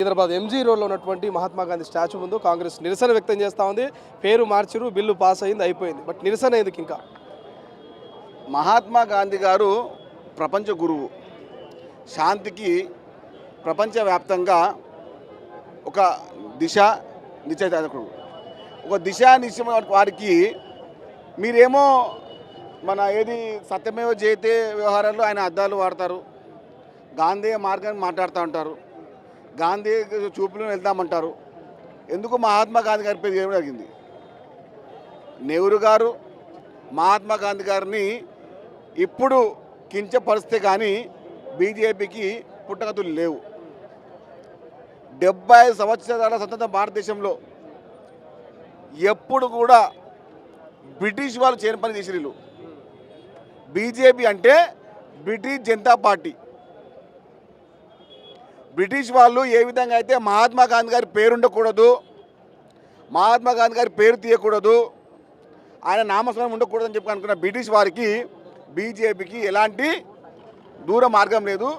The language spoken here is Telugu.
హైదరాబాద్ ఎంజీ రోడ్లో ఉన్నటువంటి మహాత్మా గాంధీ స్టాచ్యూ ముందు కాంగ్రెస్ నిరసన వ్యక్తం చేస్తూ ఉంది. పేరు మార్చిరు, బిల్లు పాస్ అయింది, అయిపోయింది. బట్ నిరసన ఎందుకు ఇంకా? మహాత్మా గాంధీ గారు ప్రపంచ గురువు, శాంతికి ప్రపంచవ్యాప్తంగా ఒక దిశ నిశ్చయితకుడు, ఒక దిశా నిశ్చయం వారికి. మీరేమో మన సత్యమేవ జయతే వ్యవహారాల్లో ఆయన అద్దాలు వాడతారు, గాంధీ మార్గాన్ని మాట్లాడుతూ ఉంటారు, గాంధీ చూపులు వెళ్తామంటారు. ఎందుకు మహాత్మా గాంధీ గారి పేరు ఏమి జరిగింది? నెహ్రూ గారు మహాత్మా గాంధీ గారిని ఇప్పుడు కించపరిస్తే కానీ బీజేపీకి పుట్టగతులు లేవు. 75 సంవత్సరాల స్వతంత్ర భారతదేశంలో ఎప్పుడు కూడా బ్రిటిష్ వాళ్ళు చేయని పని చేసిరు. బీజేపీ అంటే బ్రిటిష్ జనతా పార్టీ. బ్రిటిష్ వాళ్ళు ఏ విధంగా అయితే మహాత్మా గాంధీ గారి పేరు ఉండకూడదు, మహాత్మా గాంధీ గారి పేరు తీయకూడదు, ఆయన నామస్మరణ ఉండకూడదని చెప్పి అనుకున్న బ్రిటిష్ వారికి బీజేపీకి ఎలాంటి దూర మార్గం లేదు.